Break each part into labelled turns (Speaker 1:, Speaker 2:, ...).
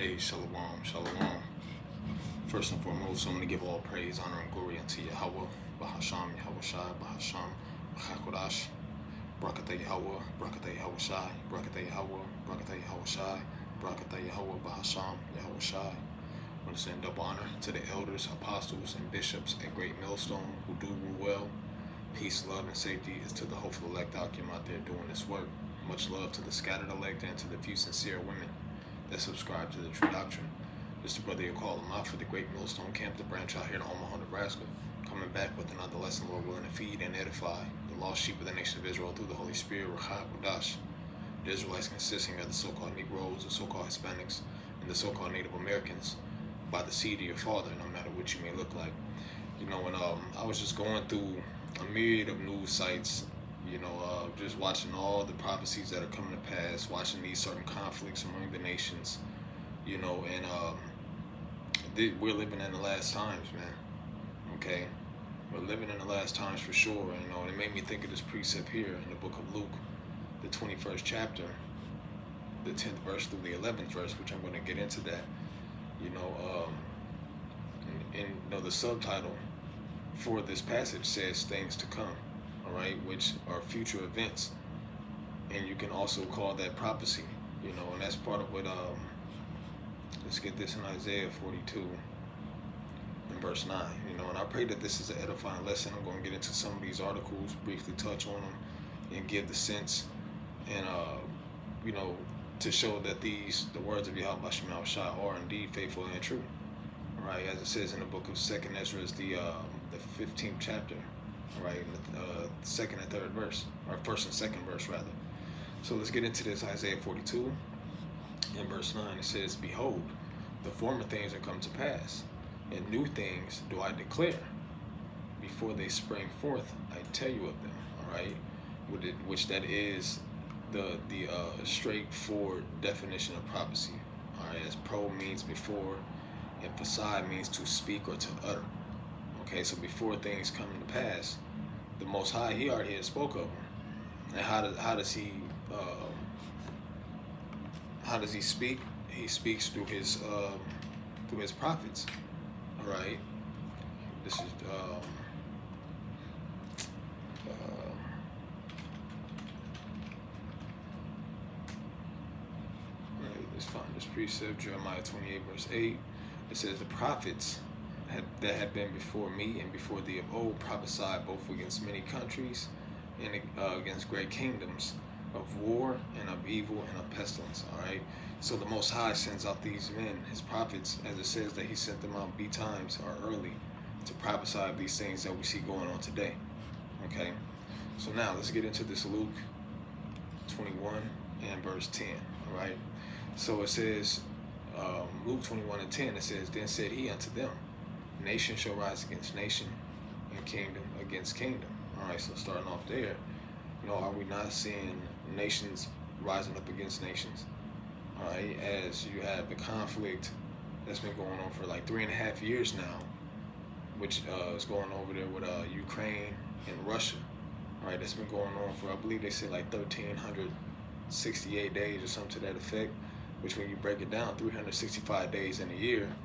Speaker 1: Hey, shalom, shalom. First and foremost, I'm going to give all praise, honor, and glory unto Yahweh, Bahasham, Yahweh Shai, Bahasham, Bachakodash, Brakatah Yahweh, Brakatah Yahweh Shai, Brakatah Yahweh, Brakatah Yahweh Shai, Brakatah Yahweh, Bahasham, Yahweh Shai. I want to send double honor to the elders, apostles, and bishops at Great Millstone who do rule well. Peace, love, and safety is to the hopeful elect Akim out there doing this work. Much love to the scattered elect and to the few sincere women that subscribe to the true doctrine. This is the brother you call him out for the Great Millstone Camp, the branch out here in Omaha, Nebraska. Coming back with another lesson, Lord willing, to feed and edify the lost sheep of the nation of Israel through the Holy Spirit, Ruach Kodash. The Israelites consisting of the so-called Negroes, the so-called Hispanics, and the so-called Native Americans by the seed of your father, no matter what you may look like. You know, and I was just going through a myriad of news sites, just watching all the prophecies that are coming to pass, watching these certain conflicts among the nations, and we're living in the last times, man. Okay, we're living in the last times for sure. And it made me think of this precept here in the book of Luke, the 21st chapter, the 10th verse through the 11th verse, which I'm going to get into that. And the subtitle for this passage says things to come, all right, which are future events, and you can also call that prophecy, and that's part of what let's get this in Isaiah 42 and verse 9. And I pray that this is an edifying lesson. I'm going to get into some of these articles, briefly touch on them, and give the sense, and to show that the words of Yahweh Shemel Shai are indeed faithful and true. Right, as it says in the book of Second Ezra, the 15th chapter, right, the second and third verse, or first and second verse rather. So let's get into this. Isaiah 42, in verse 9, it says, "Behold, the former things are come to pass, and new things do I declare. Before they spring forth, I tell you of them." All right, which that is the straightforward definition of prophecy. All right, as pro means before, and facade means to speak or to utter. Okay, so before things come to pass, the Most High, He already had spoke of them. And how does He speak? He speaks through His prophets. All right, this is let's find this precept, Jeremiah 28 verse 8. It says, "The prophets that have been before me and before thee of old prophesied both against many countries and against great kingdoms, of war and of evil and of pestilence." All right. So the Most High sends out these men, His prophets, as it says that He sent them out betimes or early to prophesy of these things that we see going on today. Okay. So now let's get into this Luke 21 and verse 10. All right. So it says, Luke 21:10, it says, "Then said He unto them, Nation shall rise against nation, and kingdom against kingdom." All right, so starting off there, are we not seeing nations rising up against nations? All right, as you have the conflict that's been going on for like 3.5 years now, which is going over there with Ukraine and Russia. All right, that's been going on for, I believe they said like 1,368 days or something to that effect, which when you break it down, 365 days in a year,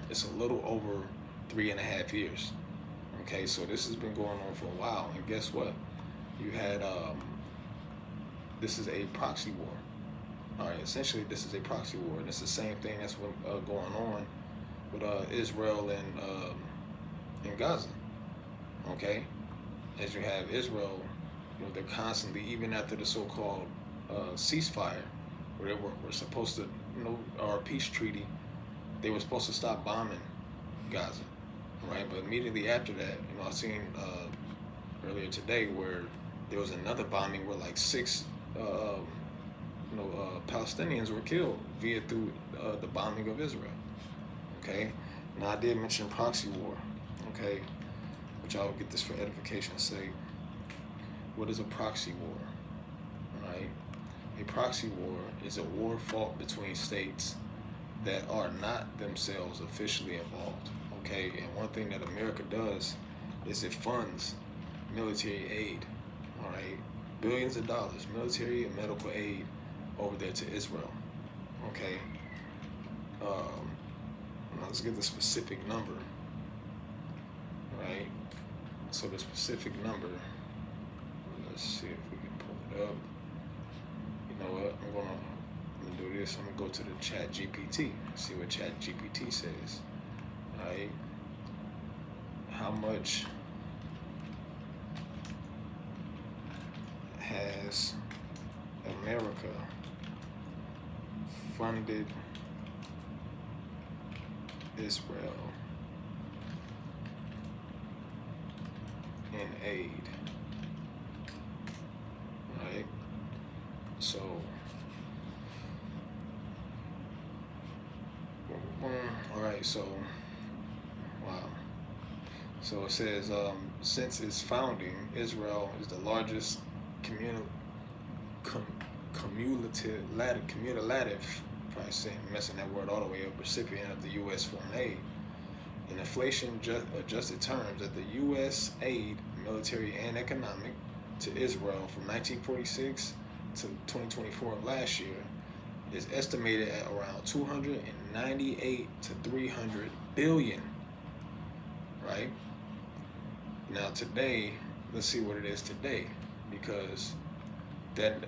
Speaker 1: it's a little over 3.5 years. Okay, so this has been going on for a while, and guess what? You had, this is a proxy war. All right, essentially this is a proxy war, and it's the same thing that's going on with Israel and Gaza. Okay, as you have Israel, they're constantly, even after the so-called ceasefire, where they were supposed to, or a peace treaty, they were supposed to stop bombing Gaza, right? But immediately after that, I seen earlier today where there was another bombing where like 6, Palestinians were killed through the bombing of Israel. Okay, now I did mention proxy war. Okay, which I'll get this for edification's sake. What is a proxy war? All right. A proxy war is a war fought between states that are not themselves officially involved. Okay, and one thing that America does is it funds military aid. All right, billions of dollars, military and medical aid over there to Israel. Okay, Um, now let's get the specific number, right? So the specific number, let's see if we can pull it up. You know what? I'm gonna do this. I'm gonna go to the Chat GPT, see what Chat GPT says. Right? How much has America funded Israel in aid? Right? So, all right, so, wow. So it says, since its founding, Israel is the largest cumulative, probably saying, messing that word all the way up, recipient of the U.S. foreign aid. In inflation adjusted terms, that the U.S. aid, military and economic, to Israel from 1946 to 2024 of last year is estimated at around 298 to 300 billion. Right? Now today, let's see what it is today, because that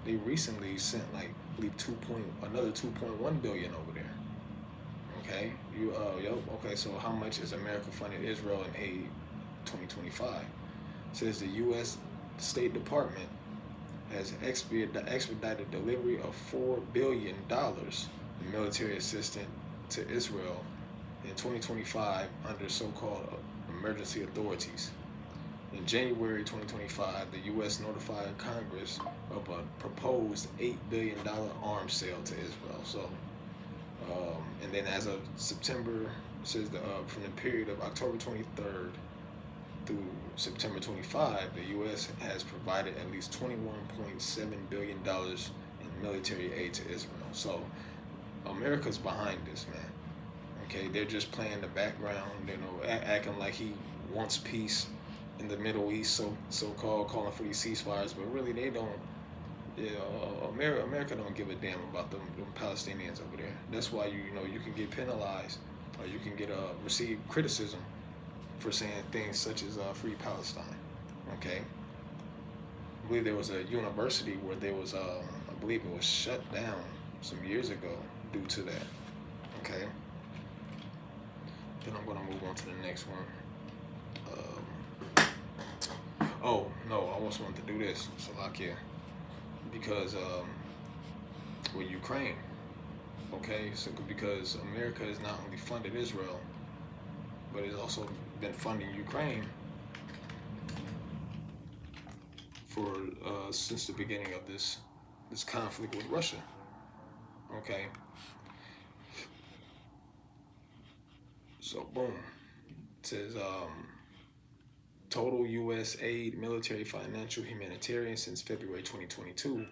Speaker 1: they recently sent like I believe another 2.1 billion over there. Okay, okay. So how much is America funded Israel in aid 2025? It says the U.S. State Department has expedited delivery of $4 billion in military assistance to Israel in 2025 under so-called emergency authorities. In January 2025, the U.S. notified Congress of a proposed $8 billion arms sale to Israel. So, and then as of September, it says from the period of October 23rd through September 25, the U.S. has provided at least $21.7 billion in military aid to Israel. So, America's behind this, man. Okay, they're just playing the background, acting like he wants peace in the Middle East, so-called calling for these ceasefires, but really they don't. America don't give a damn about them Palestinians over there. That's why you can get penalized, or you can get receive criticism for saying things such as free Palestine. Okay, I believe there was a university where there was I believe it was shut down some years ago due to that. Okay, then I'm gonna move on to the next one. Oh no, I almost wanted to do this, Salakia, because with Ukraine, okay, so because America has not only funded Israel, but it's also been funding Ukraine for since the beginning of this conflict with Russia. Okay, so boom, it says total U.S. aid, military, financial, humanitarian since February 2022.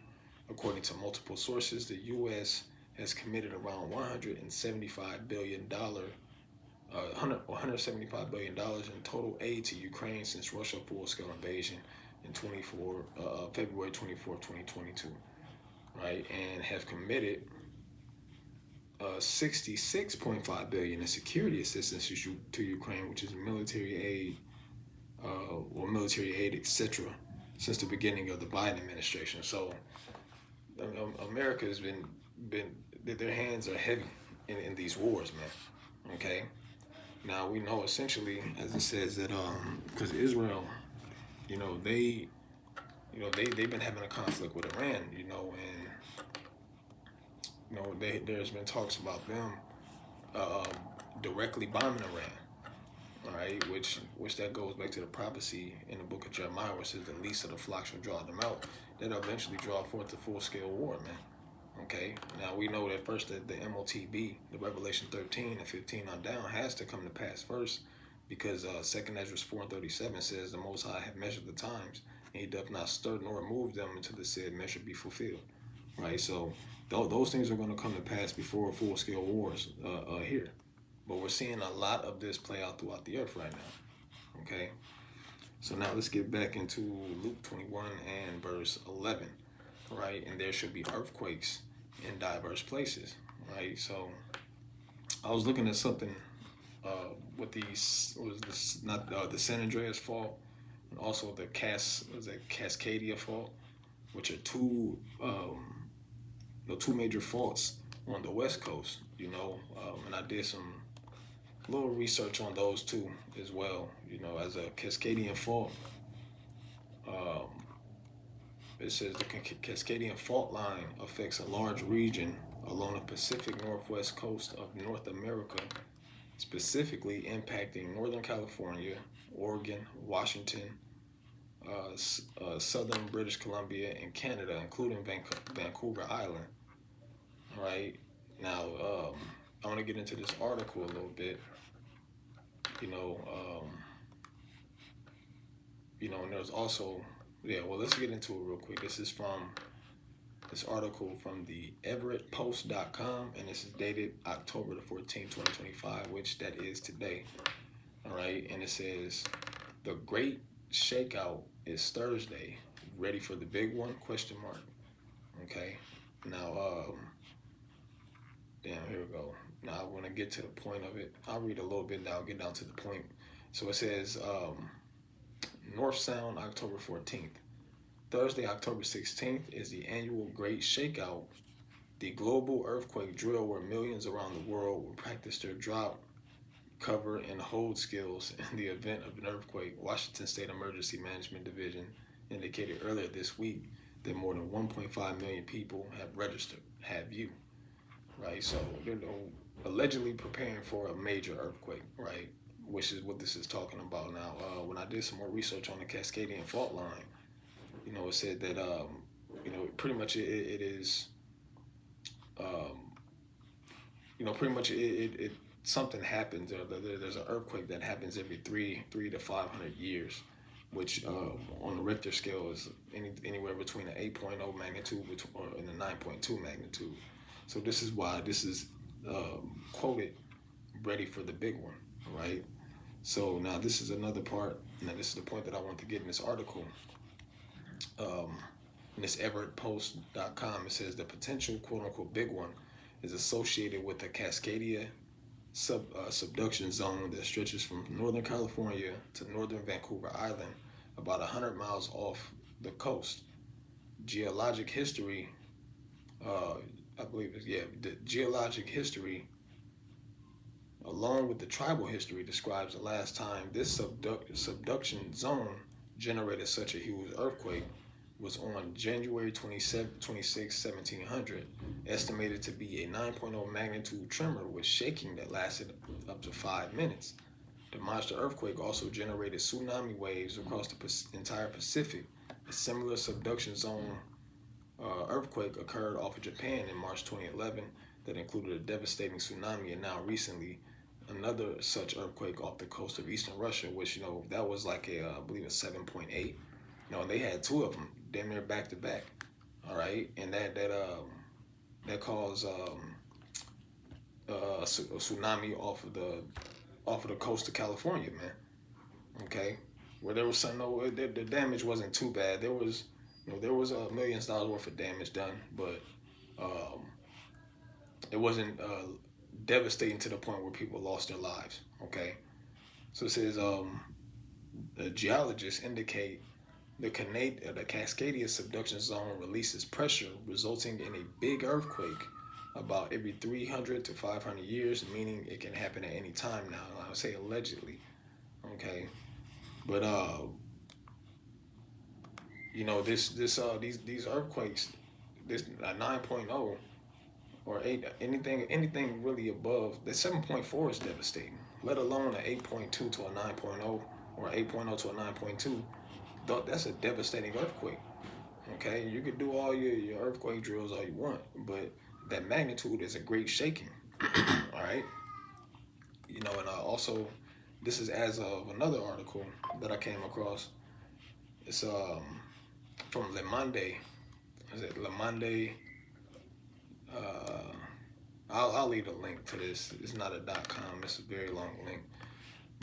Speaker 1: According to multiple sources, the U.S. has committed around $175 billion $175 billion in total aid to Ukraine since Russia's full-scale invasion in February 24, 2022, right? And have committed 66.5 billion in security assistance to Ukraine, which is military aid, or military aid, etc., since the beginning of the Biden administration. So America has been their hands are heavy in these wars, man. Okay. Now we know essentially, as it says, that because Israel, they've been having a conflict with Iran, and there's been talks about them directly bombing Iran. All right, which that goes back to the prophecy in the book of Jeremiah, where it says the least of the flock shall draw them out. That'll eventually draw forth the full-scale war, man. Okay, now we know that first that the MOTB, the Revelation 13 and 15 on down, has to come to pass first, because 2nd Ezra 4:37 says the Most High have measured the times, and he doth not stir nor remove them until the said measure be fulfilled. Right, so those things are going to come to pass before full-scale wars here. But we're seeing a lot of this play out throughout the earth right now. Okay, so now let's get back into Luke 21 and verse 11. right? And there should be earthquakes in diverse places, right? So I was looking at something with these was this not the San Andreas fault and also the Cascadia fault, which are two major faults on the West Coast. And I did some little research on those two as well. As a Cascadian fault, um, it says the Cascadian fault line affects a large region along the Pacific Northwest coast of North America, specifically impacting Northern California, Oregon, Washington, southern British Columbia, and Canada, including Vancouver Island. All right. Now, I want to get into this article a little bit. You know, um, and there's also, yeah. Well, let's get into it real quick. This is from this article from the EverettPost.com, and this is dated October the 14th, 2025, which that is today. All right, and it says the Great Shakeout is Thursday. Ready for the big one? Question mark. Okay. Now, damn, here we go. Now I want to get to the point of it. I'll read a little bit. Now I'll get down to the point. So it says North Sound, October 14th. Thursday, October 16th is the annual Great Shakeout, the global earthquake drill where millions around the world will practice their drop, cover, and hold skills in the event of an earthquake. Washington State Emergency Management Division indicated earlier this week that more than 1.5 million people have you, right? So they're allegedly preparing for a major earthquake, right? Which is what this is talking about now. When I did some more research on the Cascadian fault line, it said that, pretty much it is, pretty much it something happens. There's an earthquake that happens every three to 500 years, which on the Richter scale is anywhere between an 8.0 magnitude and a 9.2 magnitude. So this is why this is quoted, ready for the big one, right? So now this is another part. Now this is the point that I want to get in this article. In this EverettPost.com, it says the potential quote-unquote big one is associated with the Cascadia subduction zone that stretches from Northern California to northern Vancouver Island, about 100 miles off the coast. Geologic history, the geologic history, along with the tribal history, describes the last time this subduction zone generated such a huge earthquake was on January 26, 1700, estimated to be a 9.0 magnitude tremor with shaking that lasted up to 5 minutes. The monster earthquake also generated tsunami waves across the entire Pacific. A similar subduction zone earthquake occurred off of Japan in March 2011 that included a devastating tsunami, and now recently another such earthquake off the coast of eastern Russia, which, that was like I believe a 7.8. They had two of them, damn near back to back. All right, and that caused a tsunami off of the coast of California, man. Okay, where there was some, the damage wasn't too bad. There was millions of dollars worth of damage done, but it wasn't devastating to the point where people lost their lives. Okay, so it says the geologists indicate the Cascadia subduction zone releases pressure, resulting in a big earthquake about every 300 to 500 years, meaning it can happen at any time now. I would say allegedly, okay, but these earthquakes, this 9.0 or 8, anything really above the 7.4 is devastating. Let alone an 8.2 to a 9.0 or 8.0 to a 9.2. That's a devastating earthquake. Okay, you could do all your earthquake drills all you want, but that magnitude is a great shaking. All right, and also this is as of another article that I came across. It's from Le Monde. Is it Le Monde? I'll leave a link to this. It's not a .com. It's a very long link,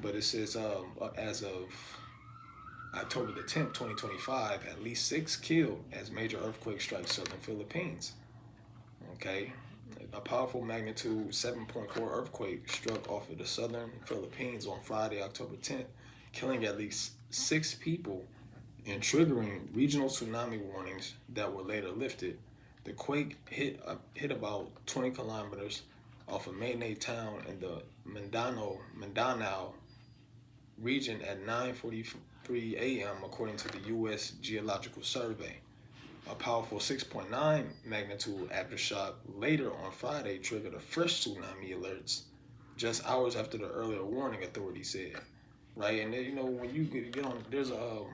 Speaker 1: but it says as of October the 10th, 2025, at least 6 killed as major earthquake strikes southern Philippines. Okay, a powerful magnitude 7.4 earthquake struck off of the southern Philippines on Friday, October 10th, killing at least 6 people and triggering regional tsunami warnings that were later lifted. The quake hit about 20 kilometers off of Mayne town in the Mindanao region at 9:43 a.m. according to the U.S. Geological Survey. A powerful 6.9 magnitude aftershock later on Friday triggered a fresh tsunami alerts just hours after the earlier warning, authorities said. Right, and then, when you get on, there's a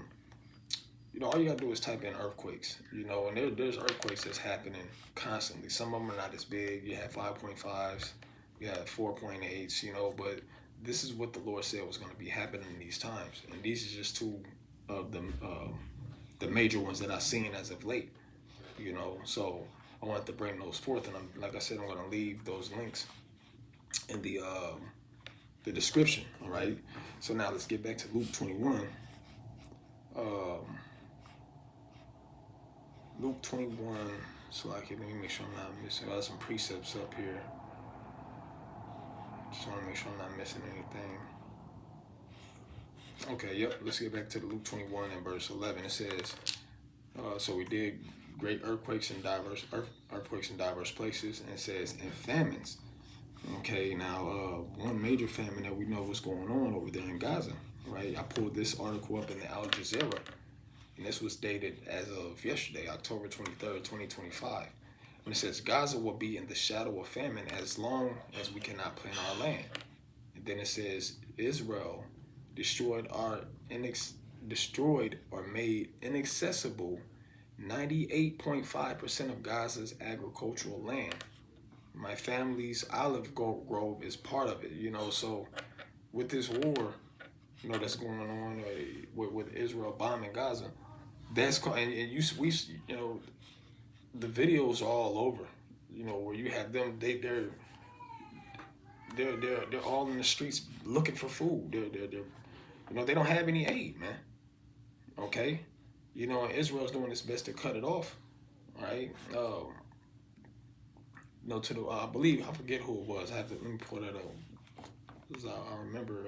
Speaker 1: all you gotta do is type in earthquakes, and there's earthquakes that's happening constantly. Some of them are not as big. You have 5.5s, you have 4.8s, but this is what the Lord said was going to be happening in these times, and these are just two of the major ones that I've seen as of late. So I wanted to bring those forth, and like I said, I'm going to leave those links in the description. All right. So now let's get back to Luke 21. Luke 21. So let me make sure I'm not missing. I have some precepts up here. Just want to make sure I'm not missing anything. Okay, yep. Let's get back to the Luke 21 and verse 11. It says, so we did great earthquakes in diverse places, and it says, and famines. Okay, now one major famine that we know what's going on over there in Gaza, right? I pulled this article up in the Al Jazeera, and this was dated as of yesterday, October 23rd, 2025. And it says, Gaza will be in the shadow of famine as long as we cannot plant our land. And then it says, Israel destroyed or made inaccessible 98.5% of Gaza's agricultural land. My family's olive grove is part of it, so with this war, that's going on with Israel bombing Gaza, that's called, and the videos are all over, where you have them, they're all in the streets looking for food. They don't have any aid, man. Okay, Israel's doing its best to cut it off, right? To the I believe, I forget who it was. Let me pull that up. Because I remember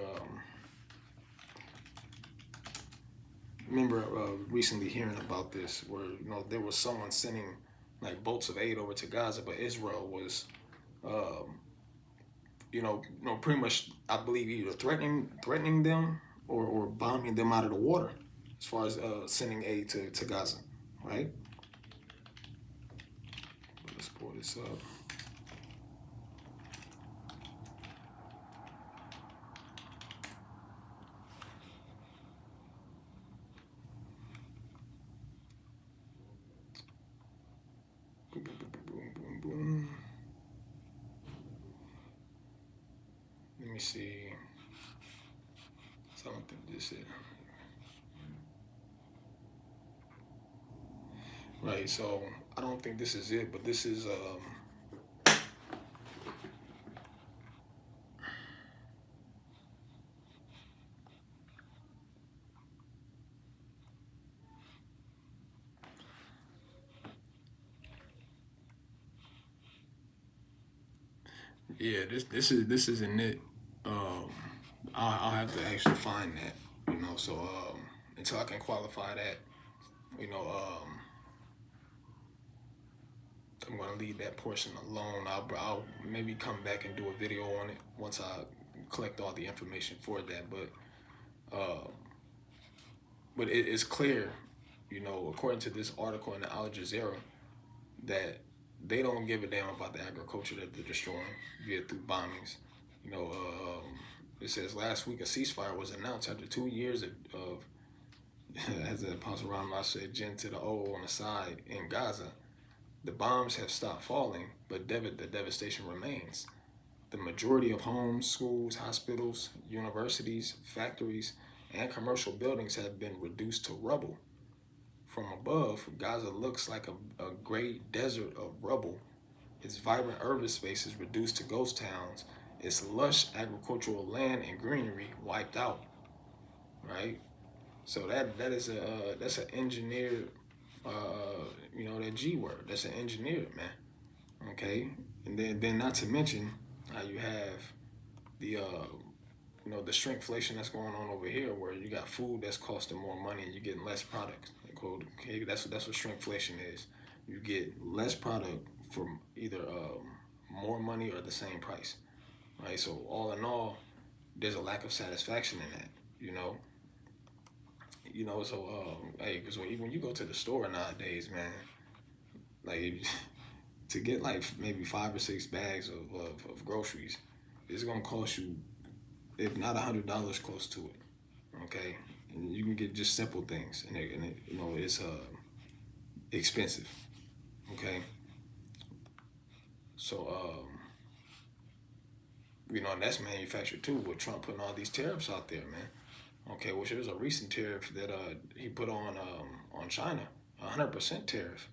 Speaker 1: recently hearing about this, where there was someone sending like boats of aid over to Gaza, but Israel was, pretty much, I believe, either threatening them or bombing them out of the water, as far as sending aid to Gaza, right? Let's pull this up. Boom. Let me see. So I don't think this is right. So I don't think this is it, but this is yeah. This isn't it. I'll have to actually find that. So until I can qualify that, I'm gonna leave that portion alone. I'll maybe come back and do a video on it once I collect all the information for that. But it is clear, according to this article in the Al Jazeera, that they don't give a damn about the agriculture that they're destroying through bombings. It says last week a ceasefire was announced after 2 years of as the Apostle Ramos said, Gen to the O on the side in Gaza. The bombs have stopped falling, but the devastation remains. The majority of homes, schools, hospitals, universities, factories, and commercial buildings have been reduced to rubble. From above, Gaza looks like a great desert of rubble. Its vibrant urban spaces reduced to ghost towns. Its lush agricultural land and greenery wiped out. Right? So that is that's an engineered, that G word. That's an engineered, man. Okay, and then not to mention how you have the the shrinkflation that's going on over here, where you got food that's costing more money and you're getting less product. Okay, that's what shrinkflation is. You get less product for either more money or the same price, right? So all in all, there's a lack of satisfaction in that, you know. So hey, because when you go to the store nowadays, man, like to get like maybe 5 or 6 bags of groceries, it's gonna cost you, if not $100, close to it. Okay, and you can get just simple things, and it's expensive. Okay, so and that's manufactured too. With Trump putting all these tariffs out there, man. Okay, which there was a recent tariff that he put on China, 100% tariff,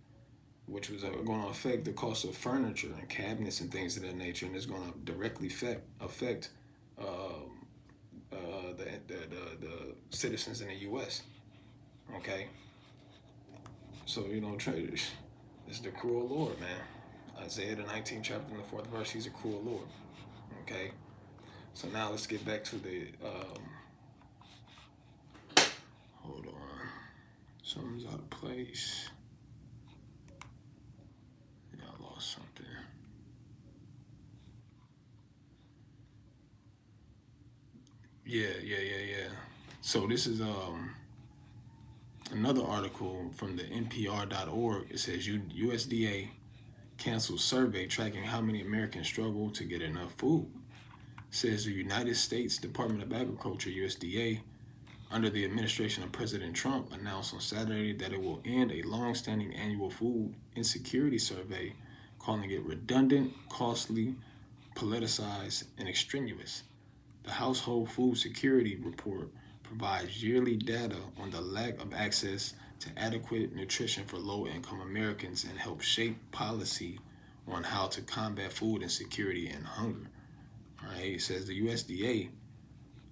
Speaker 1: which was going to affect the cost of furniture and cabinets and things of that nature, and it's going to directly affect the citizens in the U.S. Okay, so it's the cruel Lord, man. Isaiah the 19th chapter in the 4th verse. He's a cruel Lord. Okay, so now let's get back to the. Hold on, something's out of place. Yeah, I lost something. Yeah. So this is another article from the NPR.org. It says USDA cancels survey tracking how many Americans struggle to get enough food. It says the United States Department of Agriculture, USDA, under the administration of President Trump, announced on Saturday that it will end a long-standing annual food insecurity survey, calling it redundant, costly, politicized, and extraneous. The Household Food Security Report provides yearly data on the lack of access to adequate nutrition for low-income Americans and helps shape policy on how to combat food insecurity and hunger. All right, it says the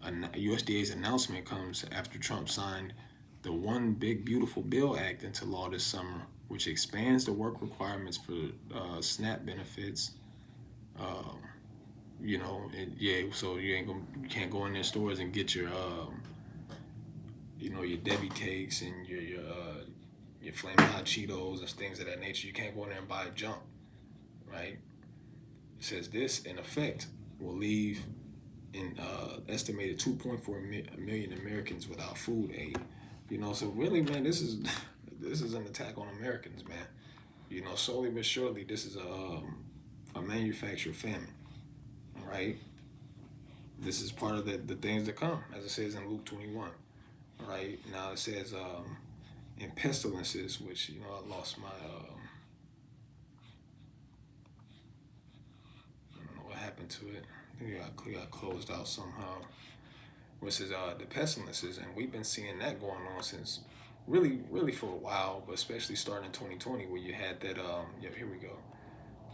Speaker 1: USDA's announcement comes after Trump signed the One Big Beautiful Bill Act into law this summer, which expands the work requirements for SNAP benefits. So you can't go in their stores and get your your Debbie cakes and your Flamin' Hot Cheetos and things of that nature. You can't go in there and buy junk, right? It says this, in effect, will leave an estimated 2.4 million Americans without food aid. So really, man, this is an attack on Americans, man. Slowly but surely, this is a manufactured famine. All right, this is part of the things to come, as it says in Luke 21. All right, now it says in pestilences, which I lost my I don't know what happened to it. I think it got closed out somehow. Which is the pestilences, and we've been seeing that going on since really for a while, but especially starting in 2020, where you had that here we go,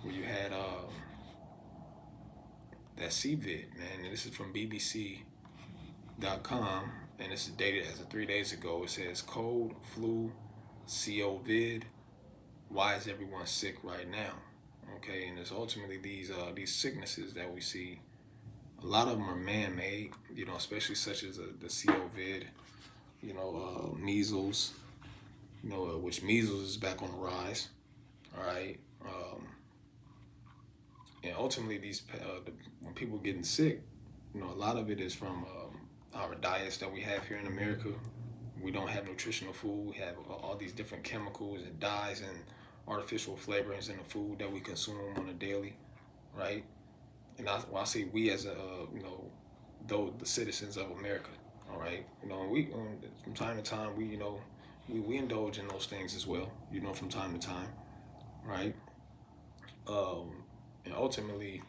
Speaker 1: where you had that CVID, man, and this is from BBC.com, and this is dated as of 3 days ago. It says cold, flu, COVID. Why is everyone sick right now? Okay, and it's ultimately these sicknesses that we see. A lot of them are man-made, especially such as the COVID, measles, which measles is back on the rise. All right. And ultimately, when people getting sick, a lot of it is from our diets that we have here in America. We don't have nutritional food. We have all these different chemicals and dyes and artificial flavorings in the food that we consume on a daily, right? And I say we as though the citizens of America, all right. We from time to time we indulge in those things as well, from time to time, right? And ultimately,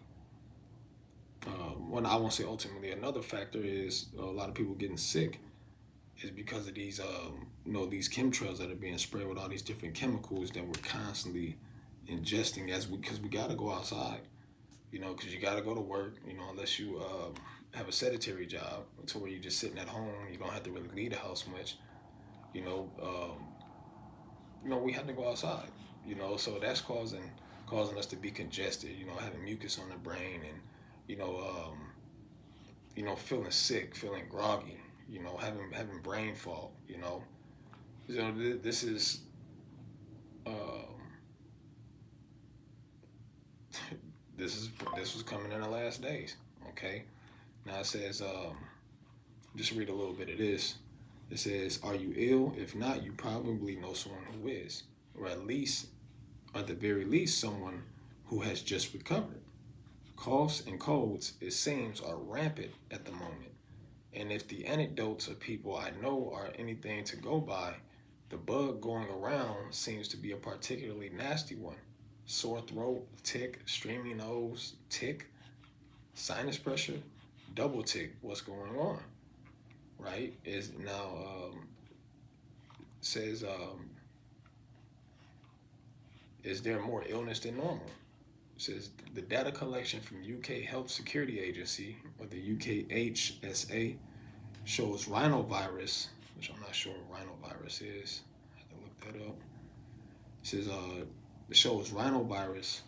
Speaker 1: I won't say ultimately. Another factor is a lot of people getting sick is because of these these chemtrails that are being sprayed with all these different chemicals that we're constantly ingesting because we got to go outside. Because you got to go to work, unless you have a sedentary job to where you're just sitting at home. You don't have to really leave the house much. You know, we have to go outside. So that's causing us to be congested. Having mucus on the brain, and you know, feeling sick, feeling groggy. Having brain fog. This is um, this is this was coming in the last days. Okay, now it says, just read a little bit of this. It says, "Are you ill? If not, you probably know someone who is, or at the very least, someone who has just recovered. Coughs and colds, it seems, are rampant at the moment. And if the anecdotes of people I know are anything to go by, the bug going around seems to be a particularly nasty one. Sore throat, tick, streamy nose, tick, sinus pressure, double tick. What's going on?" Right? Is now says, is there more illness than normal? It says the data collection from UK Health Security Agency, or the UKHSA, shows rhinovirus, which I'm not sure what rhinovirus is. I have to look that up. It says it shows rhinovirus,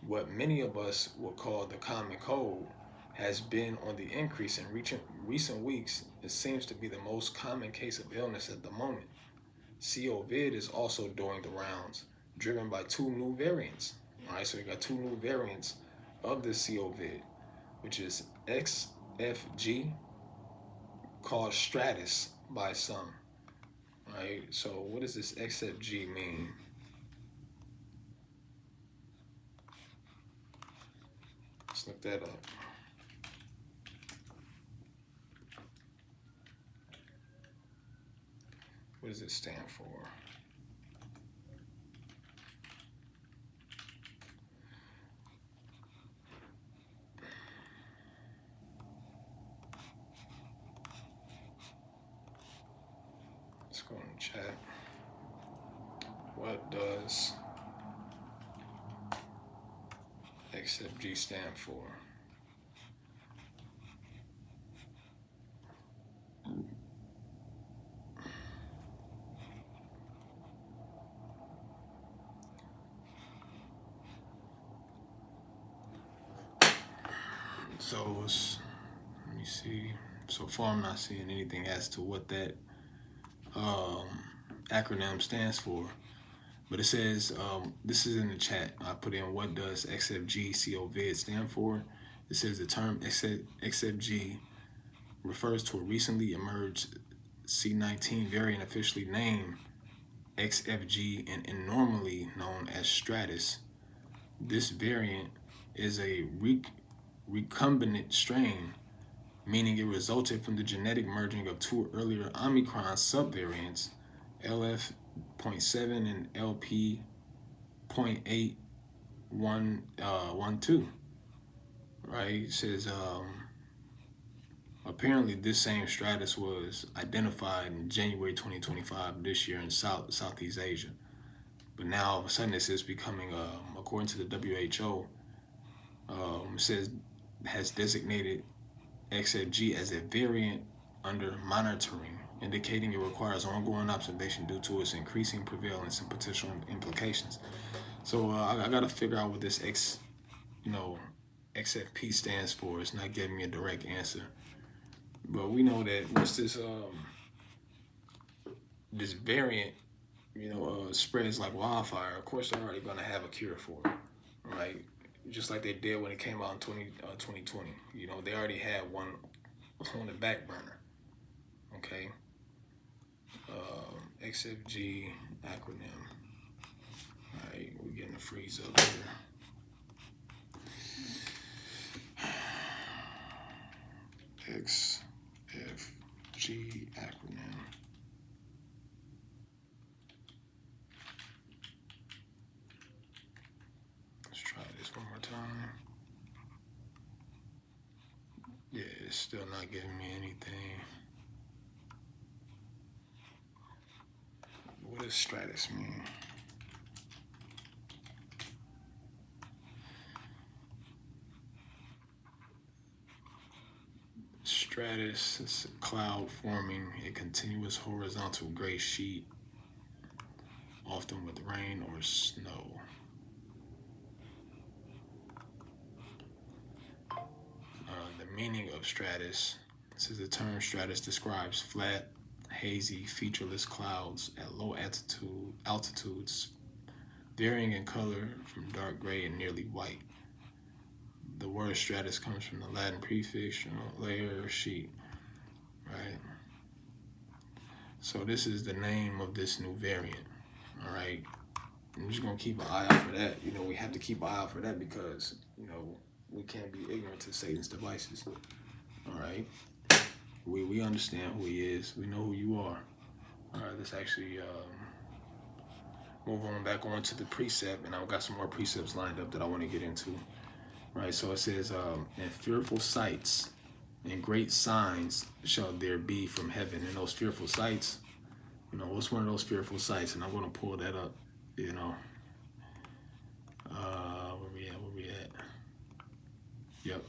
Speaker 1: what many of us would call the common cold, has been on the increase in recent weeks. It seems to be the most common case of illness at the moment. COVID is also doing the rounds, driven by two new variants. All right, so we got two new variants of the COVID, which is XFG, called Stratus by some. All right, so what does this XFG mean? Let's look that up. What does it stand for? Let's go in the chat. What does XFG stand for? So let me see. So far, I'm not seeing anything as to what that acronym stands for. But it says, this is in the chat. I put in, what does XFG COVID stand for? It says the term XFG refers to a recently emerged C19 variant officially named XFG and normally known as Stratus. This variant is a recombinant strain, meaning it resulted from the genetic merging of two earlier Omicron subvariants, LF.7 and LP.8112. Right? It says, apparently this same stratus was identified in January 2025 this year in Southeast Asia. But now all of a sudden it's becoming, according to the WHO, says has designated XFG as a variant under monitoring, indicating it requires ongoing observation due to its increasing prevalence and potential implications. So I got to figure out what this XFP stands for. It's not giving me a direct answer, but we know that once this variant, spreads like wildfire, of course they're already going to have a cure for it, right? Just like they did when it came out in 2020. They already had one on the back burner. Okay. XFG acronym. All right, we're getting a freeze up here. XFG acronym. Let's try this one more time. Yeah, it's still not giving me anything. What does Stratus mean? Stratus is a cloud forming a continuous horizontal gray sheet, often with rain or snow. The meaning of stratus. This is the term stratus describes flat, hazy, featureless clouds at low altitudes, varying in color from dark gray and nearly white. The word stratus comes from the Latin prefix, layer or sheet, right? So this is the name of this new variant, all right? I'm just gonna keep an eye out for that. We have to keep an eye out for that because, we can't be ignorant to Satan's devices, all right? We understand who he is. We know who you are. All right, let's actually move on back on to the precept, and I've got some more precepts lined up that I want to get into. Right, so it says, and fearful sights and great signs shall there be from heaven. And those fearful sights, what's one of those fearful sights? And I'm going to pull that up, where we at? Yep,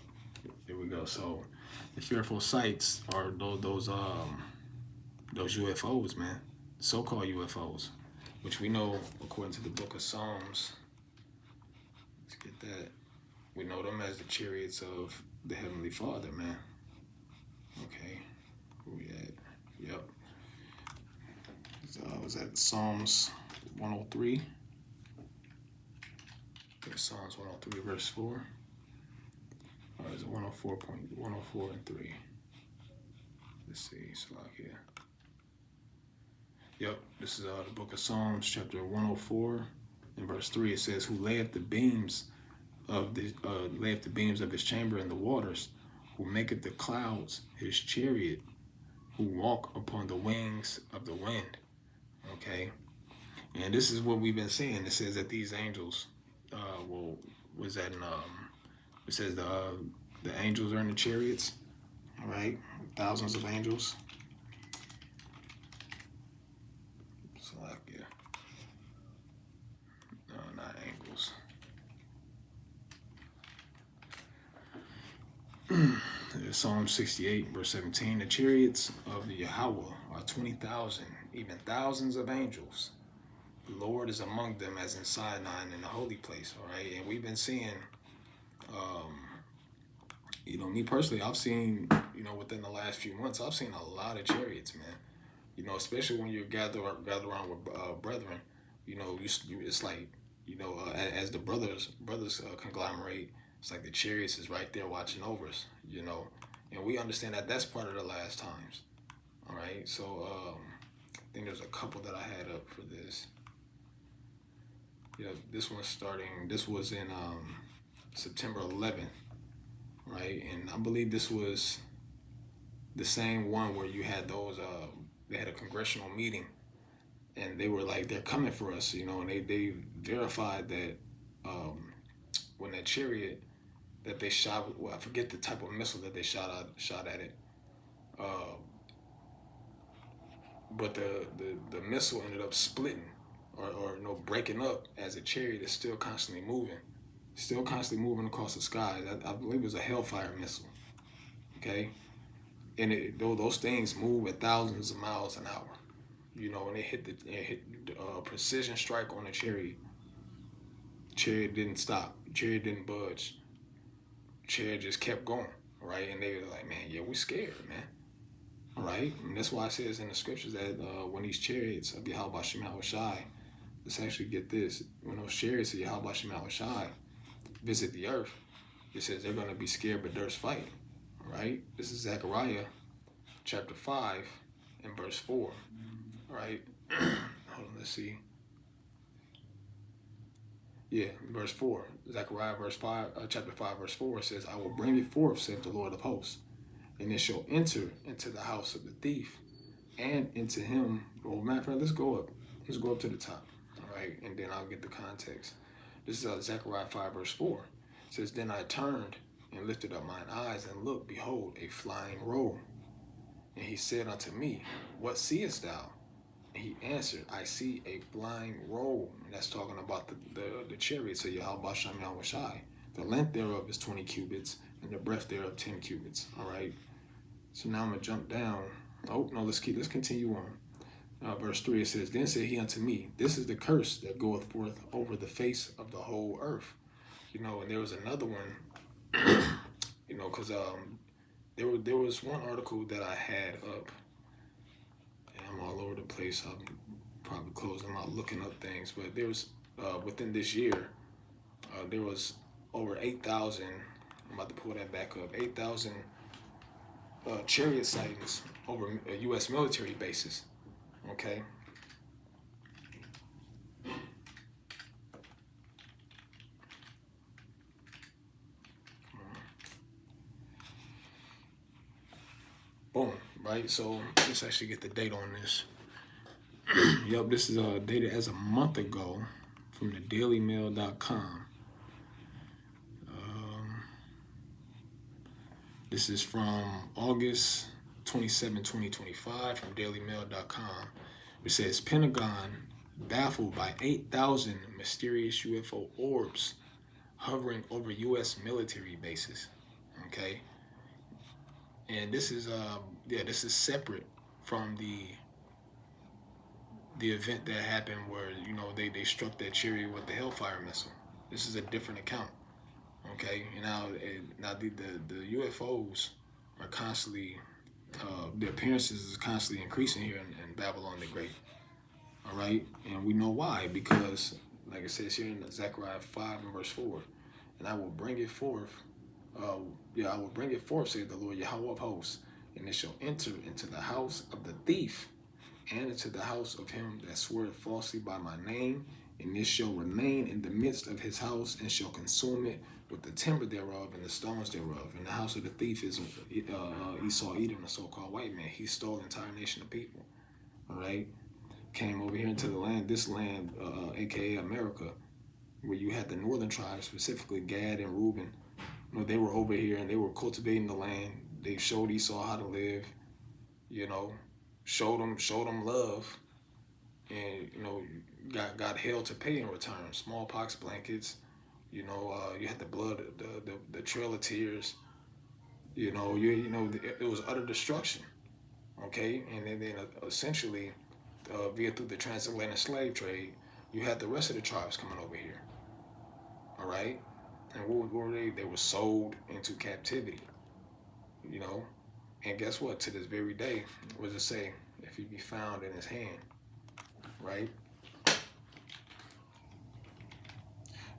Speaker 1: there we go. So the fearful sights are those UFOs, man, so-called UFOs, which we know according to the book of Psalms. Let's get that. We know them as the chariots of the Heavenly Father, man. Okay, where we at? Yep. Was that Psalms 103? Psalms 103, verse 4. Or is it 104 and 3? Let's see, Salakia. Yep, this is the book of Psalms, chapter 104, and verse 3. It says, "Who layeth the beams of his chamber in the waters, who maketh the clouds his chariot, who walk upon the wings of the wind." Okay, and this is what we've been seeing. It says that these angels, it says the angels are in the chariots, all right, thousands of angels. No, not angels. Psalm 68, verse 17, "The chariots of Yahweh are 20,000, even thousands of angels. The Lord is among them as in Sinai and in the holy place." All right, and we've been seeing, me personally, I've seen, within the last few months, I've seen a lot of chariots, man. Especially when you're gathered around with brethren. It's like, as the brothers conglomerate, it's like the chariots is right there watching over us, and we understand that that's part of the last times. All right, so I think there's a couple that I had up for this. This was in September 11th, right? And I believe this was the same one where you had those, they had a congressional meeting, and they were like, they're coming for us, and they verified that when that chariot that they shot, I forget the type of missile that they shot at it, but the missile ended up splitting or breaking up, as the chariot is still constantly moving across the sky. I believe it was a Hellfire missile. Okay, and those things move at thousands of miles an hour. And it hit precision strike on the chariot. Chariot didn't stop. Chariot didn't budge. Chariot just kept going, right? And they were like, man, yeah, we scared, man. All right? And that's why it says in the scriptures that when these chariots of Yahweh Shem Yahushai, let's actually get this, when those chariots of Yahweh Shem Yahushai visit the earth, it says they're going to be scared but durst fight, all right? This is Zechariah chapter 5 and verse 4, all right? Hold on, let's see. Yeah, verse 4. Zechariah chapter 5, verse 4 says, "I will bring it forth, saith the Lord of hosts, and it shall enter into the house of the thief, and into him." Well, matter of fact, let's go up. Let's go up to the top, all right? And then I'll get the context. This is Zechariah 5, verse 4. It says, "Then I turned and lifted up mine eyes, and looked, behold, a flying roll. And he said unto me, What seest thou? And he answered, I see a flying roll." And that's talking about the chariots of Yahweh Shem Yahushai. The length thereof is 20 cubits, and the breadth thereof 10 cubits. All right. So now I'm gonna jump down. Oh no, let's continue on. Verse 3, it says, Then said he unto me, This is the curse that goeth forth over the face of the whole earth. And there was another one, because there was one article that I had up, and I'm all over the place. I'm probably closing them out looking up things, but there was, within this year, there was over 8,000, I'm about to pull that back up, 8,000 chariot sightings over U.S. military bases. Okay. Boom. Right. So let's actually get the date on this. Yep. This is dated as a month ago from the dailymail.com. This is from August 27, 2025 from dailymail.com. It says Pentagon baffled by 8,000 mysterious UFO orbs hovering over U.S. military bases. Okay. And this is this is separate from the event that happened where they struck that chariot with the Hellfire missile. This is a different account. Okay. And now the UFOs are constantly the appearances is constantly increasing here in Babylon the Great. All right, and we know why, because like it says here in Zechariah 5 and verse 4, and I will bring it forth. I will bring it forth, saith the Lord Yahweh of hosts, and it shall enter into the house of the thief, and into the house of him that sweareth falsely by my name, and it shall remain in the midst of his house, and shall consume it with the timber thereof and the stones thereof. And the house of the thief is Esau Edom, the so-called white man. He stole the entire nation of people. All right, came over here into the land, this land, aka America, where you had the northern tribes, specifically Gad and Reuben. They were over here and they were cultivating the land. They showed Esau how to live. Showed him love, and got hell to pay in return. Smallpox blankets. You had the blood, the trail of tears. It was utter destruction. Okay, and then essentially, via through the transatlantic slave trade, you had the rest of the tribes coming over here. All right, and what were they? They were sold into captivity. And guess what? To this very day, what does it say? If he be found in his hand, right?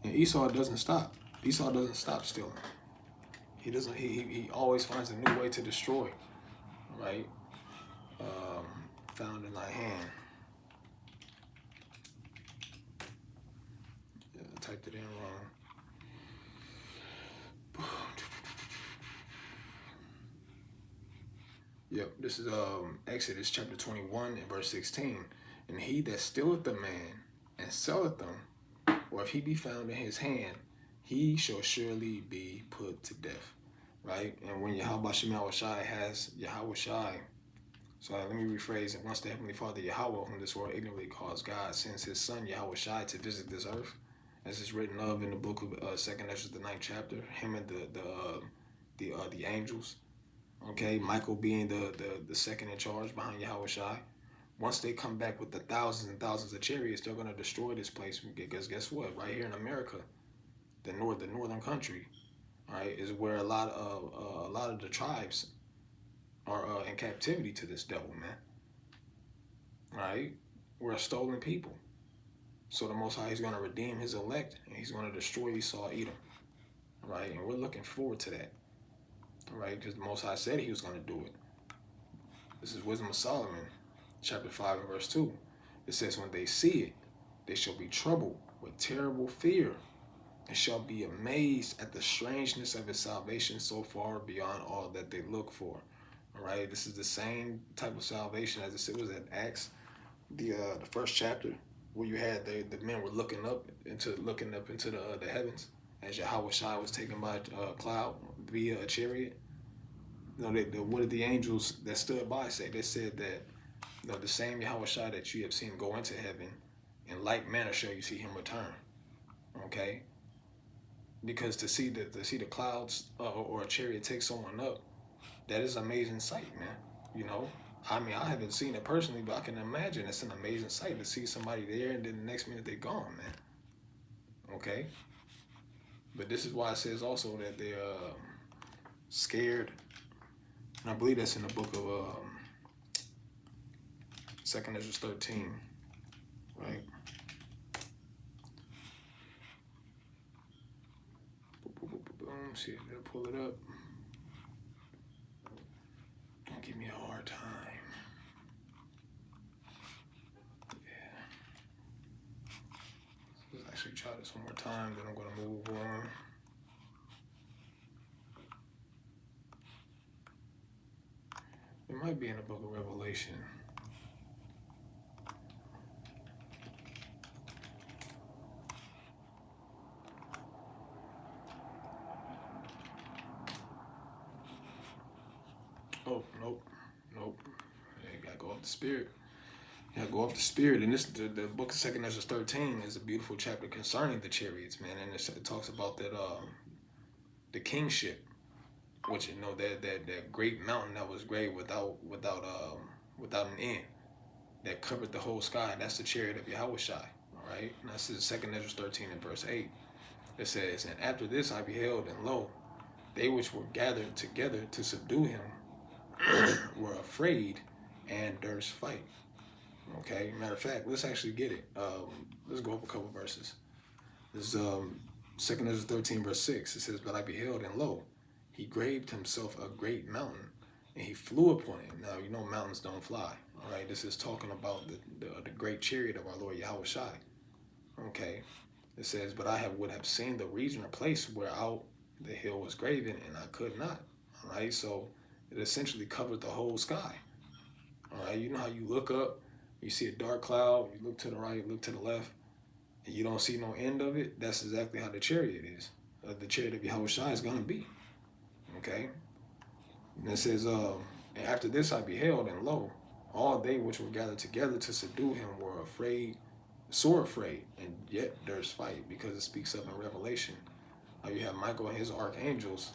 Speaker 1: And Esau doesn't stop. Esau doesn't stop stealing. He doesn't. He always finds a new way to destroy, right? Found in thy hand. Yeah, I typed it in wrong. Yep, this is Exodus chapter 21 and verse 16. And he that stealeth a man and selleth them, or if he be found in his hand, he shall surely be put to death. Right? And when Yahweh Shemel Shai has Yahweh Shai, so let me rephrase it. Once the Heavenly Father Yahweh, whom this world ignorantly calls God, sends his son Yahweh Shai to visit this earth, as is written of in the book of 2nd Ezra, the 9th chapter, him and the angels. Okay, Michael being the second in charge behind Yahweh Shai. Once they come back with the thousands and thousands of chariots, they're going to destroy this place. Because guess what? Right here in America, the northern country, right, is where a lot of the tribes are in captivity to this devil, man. Right? We're a stolen people. So the Most High is going to redeem his elect, and he's going to destroy Esau Edom. Right? And we're looking forward to that. Right? Because the Most High said he was going to do it. This is Wisdom of Solomon, chapter 5 and verse 2. It says, when they see it, they shall be troubled with terrible fear, and shall be amazed at the strangeness of his salvation so far beyond all that they look for. All right, this is the same type of salvation as it was at Acts, the first chapter, where you had the men were looking up into the heavens as Yahweh Shai was taken by a cloud via a chariot. What did the angels that stood by say? They said that the same Yahweh Shai that you have seen go into heaven, in like manner shall you see him return. Okay, because to see the clouds or a chariot take someone up, that is an amazing sight, man. You know, I mean, I haven't seen it personally, but I can imagine it's an amazing sight to see somebody there and then the next minute they're gone, man. Okay, but this is why it says also that they're scared, and I believe that's in the book of Second Ezra 13, right? Boom, see if they'll pull it up. Don't give me a hard time. Yeah. Let's actually try this one more time, then I'm gonna move on. It might be in the book of Revelation. Oh, nope. You gotta go off the spirit. You gotta go off the spirit. And this, the book of Second Ezra 13 is a beautiful chapter concerning the chariots, man. And it talks about that the kingship, which that great mountain that was great without an end, that covered the whole sky. That's the chariot of Yahushai. All right, and that's in Second Ezra 13 and verse 8. It says, "And after this I beheld, and lo, they which were gathered together to subdue him were afraid and durst fight." Okay, matter of fact, let's actually get it. Let's go up a couple verses. This is Second Ezra 13 verse 6. It says, "But I beheld, and lo, he graved himself a great mountain, and he flew upon it." Now you know mountains don't fly. All right, this is talking about the great chariot of our Lord Yahushai. Okay, it says, "But I would have seen the region or place whereout the hill was graven, and I could not." All right, so it essentially covered the whole sky. All right, you know how you look up, you see a dark cloud, you look to the right, look to the left, and you don't see no end of it? That's exactly how the chariot is. The chariot of Yahushua is going to be. Okay? And it says, "And after this I beheld, and lo, all they which were gathered together to subdue him were afraid, sore afraid, and yet durst fight," because it speaks of in Revelation. You have Michael and his archangels.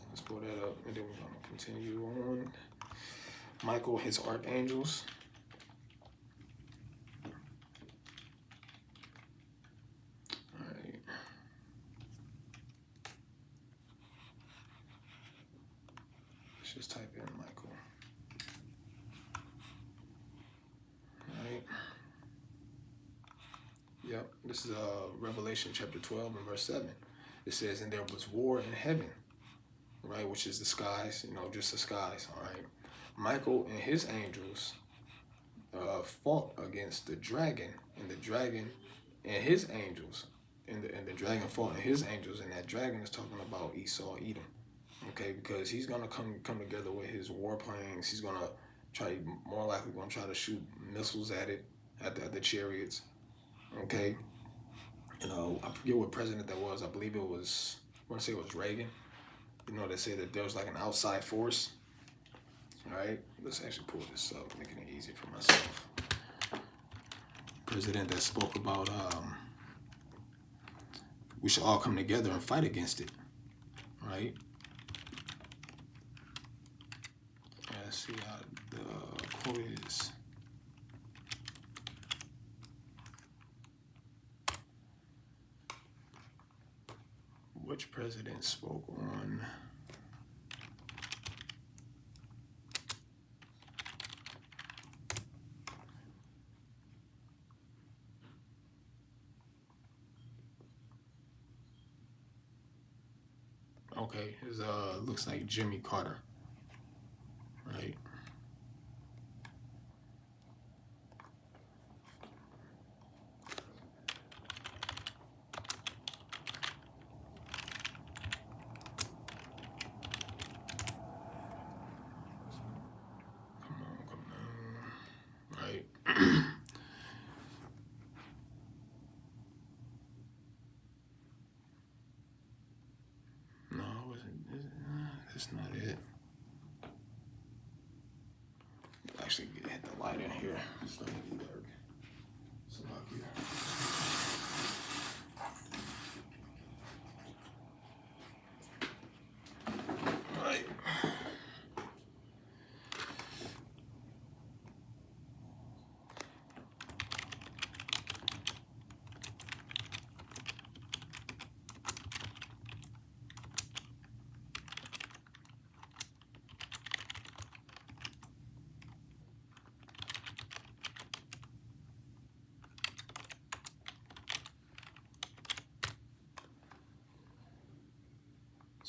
Speaker 1: Let's pull that up, and then we're going to continue on. Michael, his archangels. All right. Let's just type in Michael. All right. Yep. This is Revelation chapter 12 and verse 7. It says, "And there was war in heaven," right, which is the skies, just the skies. All right. Michael and his angels fought against the dragon, and the dragon and his angels, and the dragon fought and his angels, and that dragon is talking about Esau, Edom. Okay, because he's gonna come together with his warplanes. He's gonna more likely gonna try to shoot missiles at it, at the chariots. Okay, I forget what president that was. I believe it was, I want to say it was Reagan. They say that there was like an outside force. All right, let's actually pull this up, making it easy for myself. President that spoke about we should all come together and fight against it. Right? Let's see how the quote is. Which president spoke on? Okay, it looks like Jimmy Carter, right? Come on, right? No, it wasn't. That's not it. Actually, hit the light in here. It's starting to get dark. So look here.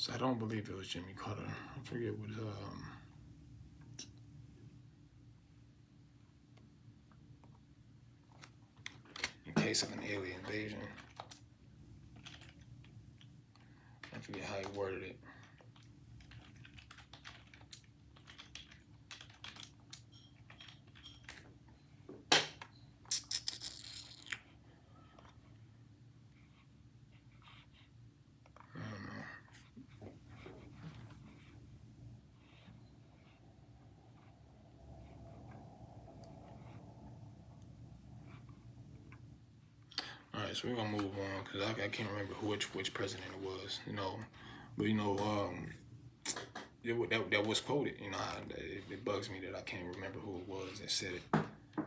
Speaker 1: So I don't believe it was Jimmy Carter. I forget what in case of an alien invasion. I forget how he worded it. All right, so we're gonna move on because I can't remember which president it was, but that was quoted. It bugs me that I can't remember who it was that said it.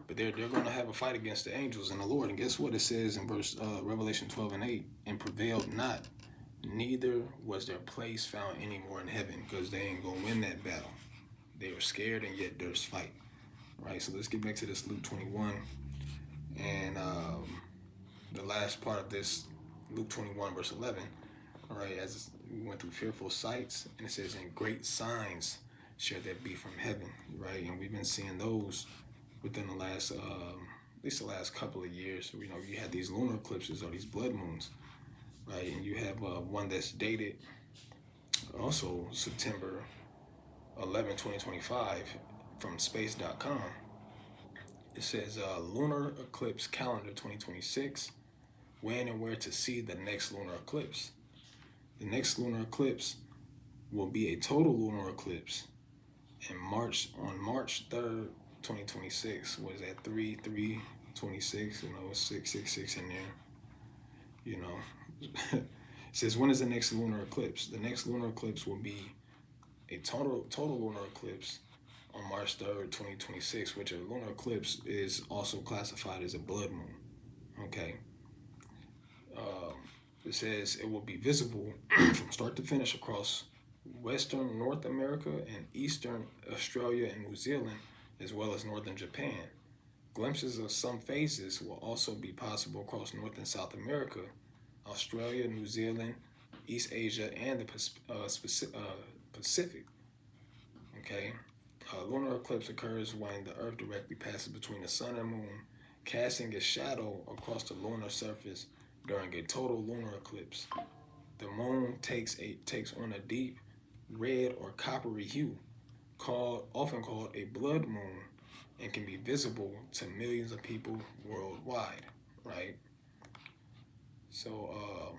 Speaker 1: But they're gonna have a fight against the angels and the Lord, and guess what it says in verse Revelation 12:8, and prevailed not, neither was their place found anymore in heaven, because they ain't gonna win that battle. They are scared, and yet there's fight. Right. So let's get back to this Luke 21, and the last part of this, Luke 21 verse 11, all right, as we went through fearful sights, and it says, and great signs shall there be from heaven, right? And we've been seeing those within the last, at least the last couple of years. You had these lunar eclipses or these blood moons, right? And you have one that's dated also September 11, 2025 from space.com. It says lunar eclipse calendar 2026. When and where to see the next lunar eclipse. The next lunar eclipse will be a total lunar eclipse on March 3rd, 2026. What is that? 3/3/26. 666 in there. It says, when is the next lunar eclipse? The next lunar eclipse will be a total lunar eclipse on March 3rd, 2026, which a lunar eclipse is also classified as a blood moon. Okay. It says it will be visible from start to finish across Western North America and Eastern Australia and New Zealand, as well as Northern Japan. Glimpses of some phases will also be possible across North and South America, Australia, New Zealand, East Asia, and the Pacific. Okay. Lunar eclipse occurs when the Earth directly passes between the sun and moon, casting a shadow across the lunar surface during a total lunar eclipse. The moon takes on a deep red or coppery hue, often called a blood moon, and can be visible to millions of people worldwide. Right. So I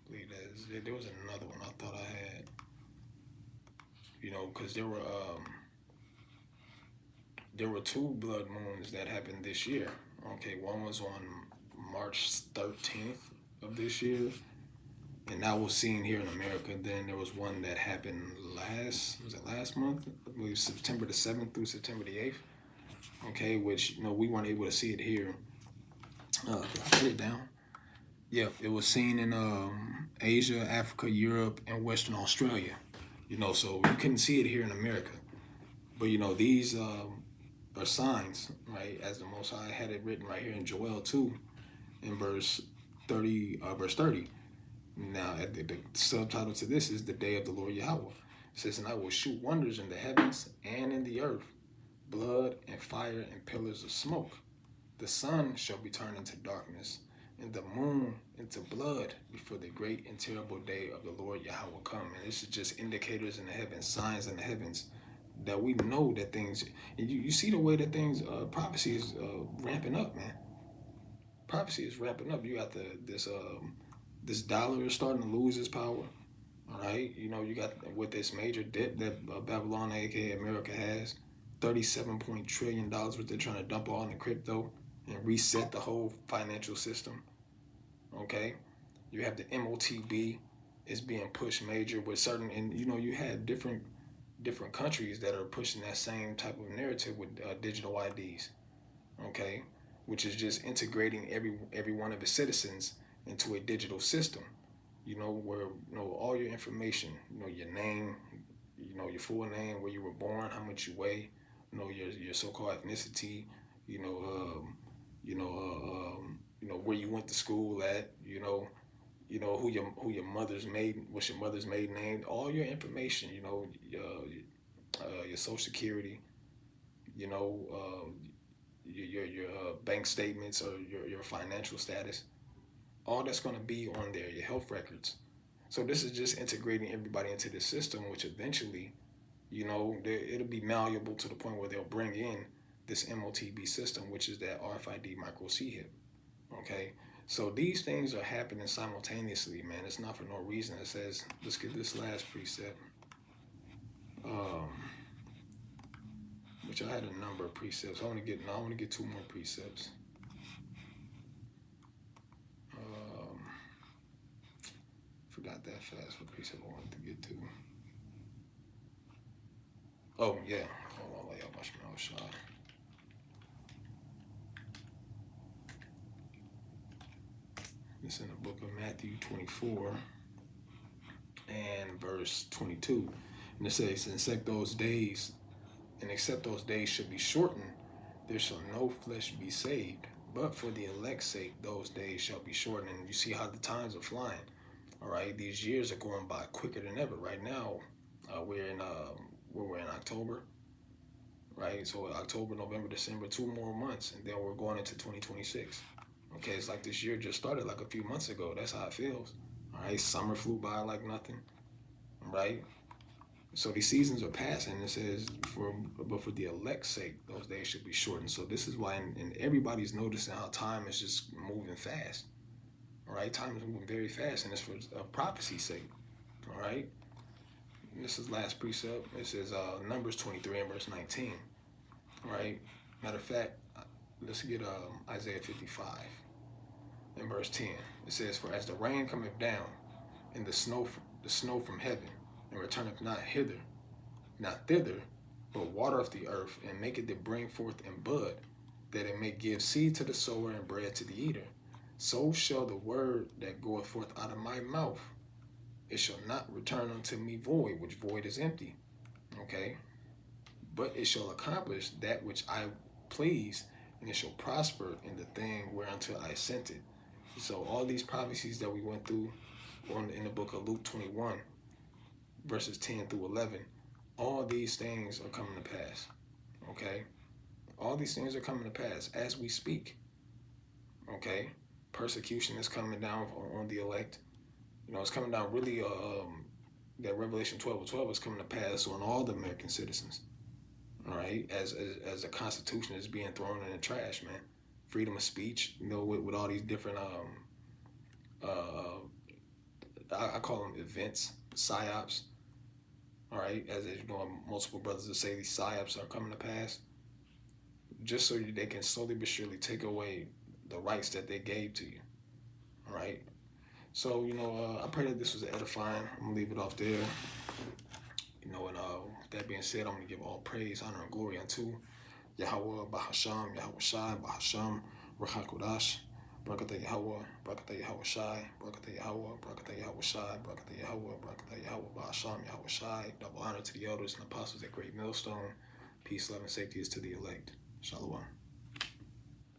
Speaker 1: believe there was another one I thought I had. Because there were two blood moons that happened this year. Okay, one was on March 13th of this year, and that was seen here in America. Then there was one that happened last month? I believe September the 7th through September the 8th. Okay, which, we weren't able to see it here. Did I put it down? Yeah, it was seen in Asia, Africa, Europe, and Western Australia. So you couldn't see it here in America. But, these are signs, right? As the Most High had it written right here in Joel 2, in verse 30. Now, the subtitle to this is the day of the Lord Yahweh. It says, and I will shoot wonders in the heavens and in the earth, blood and fire and pillars of smoke. The sun shall be turned into darkness, and the moon into blood before the great and terrible day of the Lord Yahweh come. And this is just indicators in the heavens, signs in the heavens, that we know that things, and you see the way that things, prophecy is ramping up, man. Prophecy is ramping up. You got this dollar is starting to lose its power. All right, you got with this major debt that Babylon, aka America, has, $37 trillion what they're trying to dump all into crypto and reset the whole financial system. Okay, you have the MOTB is being pushed major with certain, and you have different countries that are pushing that same type of narrative with digital IDs. Okay, which is just integrating every one of its citizens into a digital system. Where all your information, your name, your full name, where you were born, how much you weigh, your so-called ethnicity, where you went to school at, you know, what's your mother's maiden name, all your information, you know, your social security, you know, your bank statements or your financial status, all that's going to be on there, your health records. So this is just integrating everybody into the system, which eventually, you know, it'll be malleable to the point where they'll bring in this MOTB system, which is that RFID micro C hip. Okay, so these things are happening simultaneously, man. It's not for no reason. It says, let's get this last precept, um, which I had a number of precepts. I want to get two more precepts. Um, Forgot that fast what precept I wanted to get to. Oh yeah, hold on, y'all watch my own shot. It's in the book of Matthew 24 and verse 22. And it says, except those days should be shortened, there shall no flesh be saved. But for the elect's sake, those days shall be shortened. And you see how the times are flying. All right, these years are going by quicker than ever. Right now, we're in October, right? So October, November, December, 2 more months, and then we're going into 2026. Okay, it's like this year just started like a few months ago. That's how it feels. All right, summer flew by like nothing, right? So these seasons are passing. It says, but for the elect's sake, those days should be shortened. So this is why, and everybody's noticing how time is just moving fast. All right, time is moving very fast, and it's for prophecy's sake. All right, and this is last precept. It says Numbers 23 and verse 19. All right, matter of fact, let's get Isaiah 55 and verse 10. It says, "For as the rain cometh down, and the snow from heaven, and returneth not thither, but watereth the earth, and maketh it bring forth and bud, that it may give seed to the sower and bread to the eater. So shall the word that goeth forth out of my mouth. It shall not return unto me void," which void is empty. Okay? "But it shall accomplish that which I please, and it shall prosper in the thing whereunto I sent it." So all these prophecies that we went through in the book of Luke 21, verses 10 through 11, all these things are coming to pass. Okay? All these things are coming to pass as we speak. Okay? Persecution is coming down on the elect. You know, it's coming down really, that Revelation 12:12 is coming to pass on all the American citizens. All right? As the Constitution is being thrown in the trash, man. Freedom of speech, you know, with all these different, I call them events, psyops. All right, as you know, multiple brothers that say these psyops are coming to pass, just so they can slowly but surely take away the rights that they gave to you. All right. So, you know, I pray that this was edifying. I'm gonna leave it off there. You know, and with that being said, I'm gonna give all praise, honor, and glory unto Yahweh, Bahasham, Yahweh Shai, Bahasham, Ruach HaKodesh, Barakatah Yahweh, Barakatah Yahweh Shai, Barakatah Yahweh, Barakatah Yahweh Shai, Barakatah Yahweh, Barakatah Yahweh, Bahasham, Yahweh Shai. Double honor to the elders and apostles at Great Millstone. Peace, love, and safety is to the elect. Shalom.